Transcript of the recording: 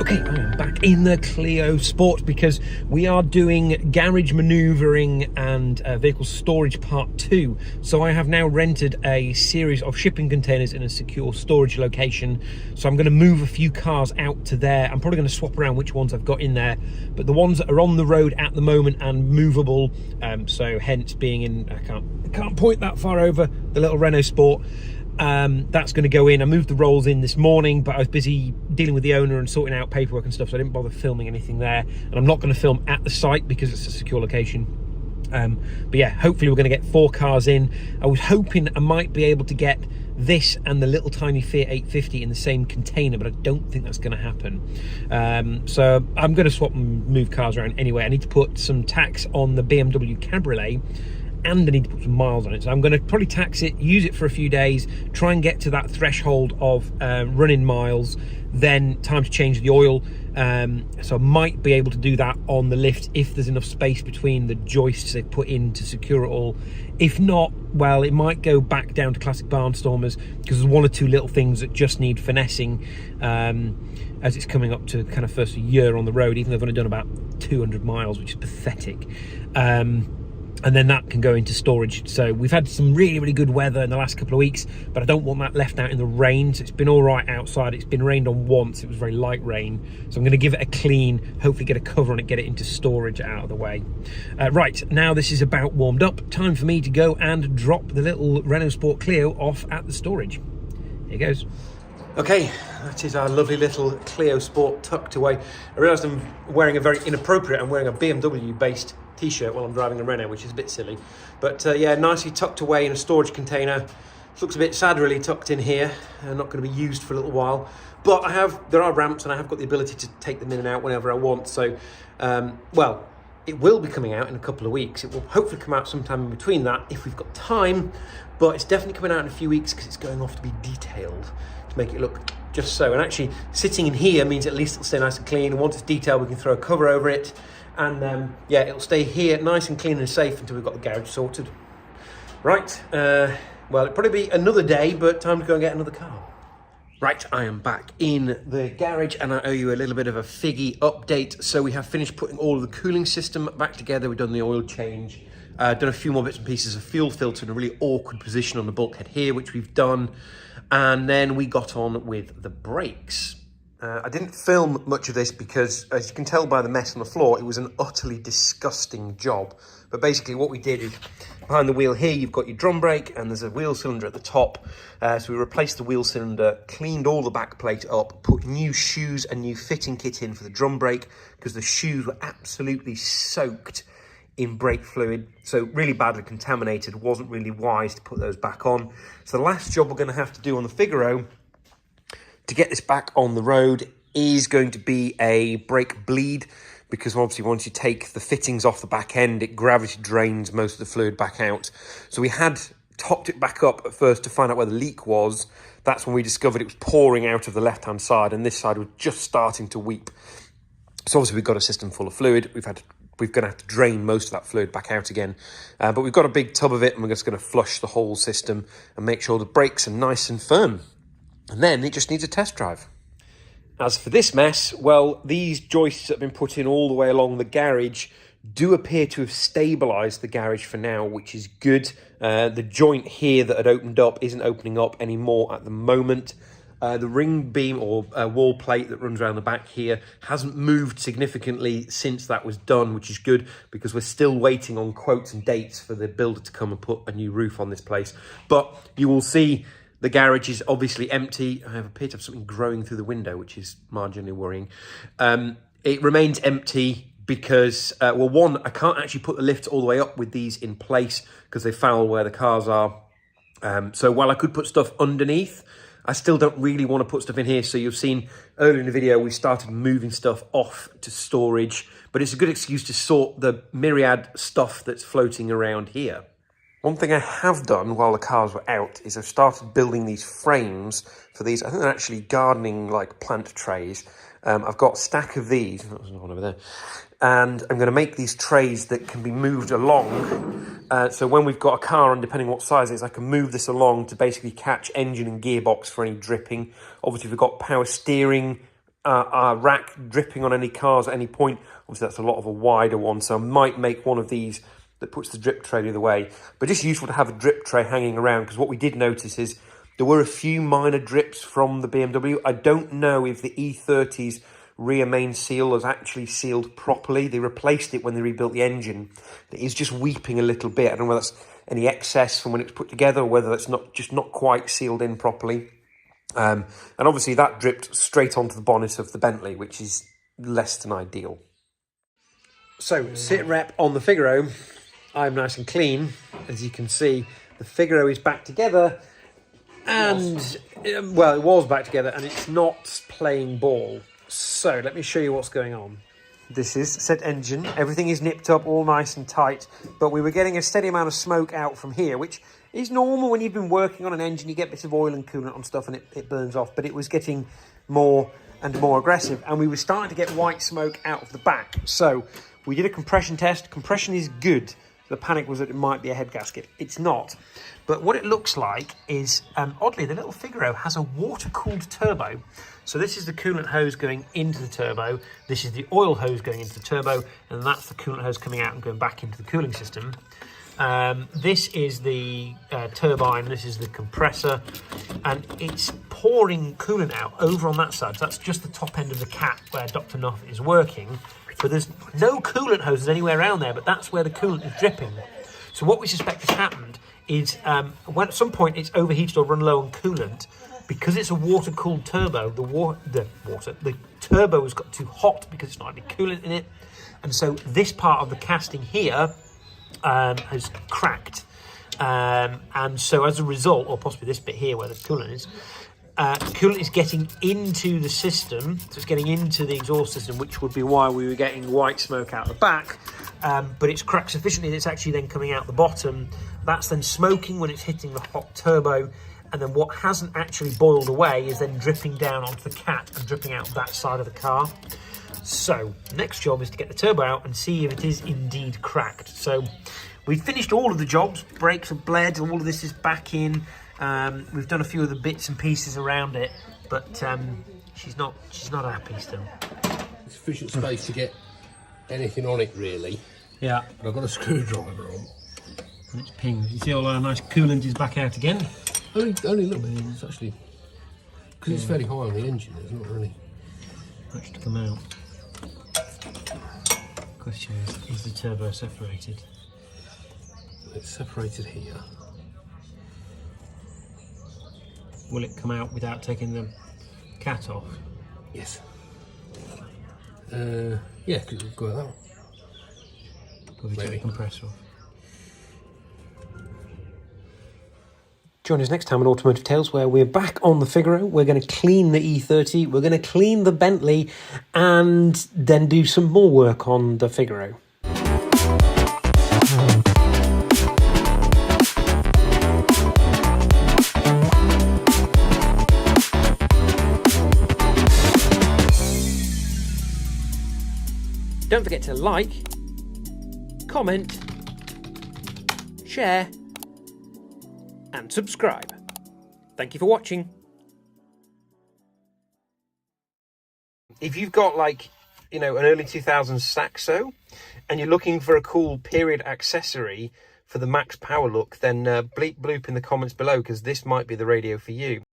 Okay, I am back in the Clio Sport because we are doing garage manoeuvring and vehicle storage part 2. So I have now rented a series of shipping containers in a secure storage location. So I'm going to move a few cars out to there. I'm probably going to swap around which ones I've got in there, but the ones that are on the road at the moment and movable, so hence being in, I can't point that far over, the little Renault Sport. That's going to go in. I moved the rolls in this morning, but I was busy dealing with the owner and sorting out paperwork and stuff, so I didn't bother filming anything there. And I'm not going to film at the site because it's a secure location. But yeah, hopefully we're going to get 4 cars in. I was hoping I might be able to get this and the little tiny Fiat 850 in the same container, but I don't think that's going to happen. So I'm going to swap and move cars around anyway. I need to put some tax on the BMW Cabriolet, and I need to put some miles on it. So I'm going to probably tax it, use it for a few days, try and get to that threshold of running miles, then time to change the oil. So I might be able to do that on the lift if there's enough space between the joists they put in to secure it all. If not, well, it might go back down to classic barnstormers because there's 1 or 2 little things that just need finessing as it's coming up to kind of first a year on the road, even though I've only done about 200 miles, which is pathetic. And then that can go into storage. So we've had some really good weather in the last couple of weeks, but I don't want that left out in the rain. So it's been all right outside. It's been rained on once. It was very light rain. So I'm going to give it a clean, hopefully get a cover on it, get it into storage out of the way. Right, now this is about warmed up. Time for me to go and drop the little Renault Sport Clio off at the storage. Here goes. Okay, that is our lovely little Clio Sport tucked away. I realised I'm wearing a very inappropriate, I'm wearing a BMW based t-shirt while I'm driving a Renault, which is a bit silly, but yeah, nicely tucked away in a storage container. Looks a bit sad really tucked in here, not going to be used for a little while, but there are ramps and I have got the ability to take them in and out whenever I want. So well, it will be coming out in a couple of weeks. It will hopefully come out sometime in between that if we've got time, but it's definitely coming out in a few weeks because it's going off to be detailed to make it look just so. And actually sitting in here means at least it'll stay nice and clean, and once it's detailed we can throw a cover over it. And yeah, it'll stay here nice and clean and safe until we've got the garage sorted. Right, well, it'll probably be another day, but time to go and get another car. Right, I am back in the garage and I owe you a little bit of a figgy update. So we have finished putting all of the cooling system back together. We've done the oil change, done a few more bits and pieces of fuel filter in a really awkward position on the bulkhead here, which we've done. And then we got on with the brakes. I didn't film much of this because, as you can tell by the mess on the floor, it was an utterly disgusting job. But basically what we did is, behind the wheel here, you've got your drum brake and there's a wheel cylinder at the top. So we replaced the wheel cylinder, cleaned all the back plate up, put new shoes and new fitting kit in for the drum brake because the shoes were absolutely soaked in brake fluid, so really badly contaminated. Wasn't really wise to put those back on. So the last job we're going to have to do on the Figaro to get this back on the road is going to be a brake bleed, because obviously once you take the fittings off the back end, it gravity drains most of the fluid back out. So we had topped it back up at first to find out where the leak was. That's when we discovered it was pouring out of the left-hand side, and this side was just starting to weep. So obviously we've got a system full of fluid. We're going to have to drain most of that fluid back out again. But we've got a big tub of it, and we're just going to flush the whole system and make sure the brakes are nice and firm. And then it just needs a test drive. As for this mess, well, these joists that have been put in all the way along the garage do appear to have stabilised the garage for now, which is good. The joint here that had opened up isn't opening up anymore at the moment. The ring beam or wall plate that runs around the back here hasn't moved significantly since that was done, which is good because we're still waiting on quotes and dates for the builder to come and put a new roof on this place. But you will see the garage is obviously empty. I appear to have something growing through the window, which is marginally worrying. It remains empty because, well, one, I can't actually put the lifts all the way up with these in place because they foul where the cars are. So while I could put stuff underneath, I still don't really want to put stuff in here. So you've seen earlier in the video, we started moving stuff off to storage, but it's a good excuse to sort the myriad stuff that's floating around here. One thing I have done while the cars were out is I've started building these frames for these. I think they're actually gardening like plant trays. I've got a stack of these, there's one over there, and I'm going to make these trays that can be moved along. So when we've got a car, and depending what size it is, I can move this along to basically catch engine and gearbox for any dripping. Obviously, we've got power steering rack dripping on any cars at any point. Obviously that's a lot of a wider one, so I might make one of these that puts the drip tray the other way. But just useful to have a drip tray hanging around, because what we did notice is there were a few minor drips from the BMW. I don't know if the E30's rear main seal was actually sealed properly. They replaced it when they rebuilt the engine. It is just weeping a little bit. I don't know whether that's any excess from when it was put together, or whether it's not quite sealed in properly. And obviously that dripped straight onto the bonnet of the Bentley, which is less than ideal. So, sit rep on the Figaro. I'm nice and clean. As you can see, the Figaro is back together. And, well, it was back together, and it's not playing ball. So, let me show you what's going on. This is said engine. Everything is nipped up, all nice and tight. But we were getting a steady amount of smoke out from here, which is normal when you've been working on an engine. You get bits of oil and coolant on stuff and it burns off. But it was getting more and more aggressive. And we were starting to get white smoke out of the back. So we did a compression test. Compression is good. The panic was that it might be a head gasket. It's not. But what it looks like is, oddly, the little Figaro has a water-cooled turbo. So this is the coolant hose going into the turbo. This is the oil hose going into the turbo. And that's the coolant hose coming out and going back into the cooling system. This is the turbine. This is the compressor. And it's pouring coolant out over on that side. So that's just the top end of the cap where Dr. Nuff is working. But there's no coolant hoses anywhere around there, but that's where the coolant is dripping. So what we suspect has happened is when at some point it's overheated or run low on coolant, because it's a water-cooled turbo, the turbo has got too hot because it's not any coolant in it. And so this part of the casting here has cracked. And so as a result, or possibly this bit here where the coolant is, coolant is getting into the system, so it's getting into the exhaust system, which would be why we were getting white smoke out the back. But it's cracked sufficiently that it's actually then coming out the bottom. That's then smoking when it's hitting the hot turbo, and then what hasn't actually boiled away is then dripping down onto the cat and dripping out that side of the car. So next job is to get the turbo out and see if it is indeed cracked. So we've finished all of the jobs. Brakes have bled, all of this is back in. We've done a few of the bits and pieces around it, but she's not happy still. Sufficient space to get anything on it, really. Yeah. But I've got a screwdriver on. And it's pinged. You see all our nice coolant is back out again? Only a little bit. It's actually, because it's fairly high on the engine, it's not really much to come out. Question is the turbo separated? It's separated here. Will it come out without taking the cat off? Yes. Yeah, because it'll go out. Will we take the compressor off? Join us next time on Automotive Tales, where we're back on the Figaro. We're going to clean the E30, we're going to clean the Bentley, and then do some more work on the Figaro. Don't forget to like, comment, share, and subscribe. Thank you for watching. If you've got an early 2000s Saxo and you're looking for a cool period accessory for the max power look, then bleep bloop in the comments below, because this might be the radio for you.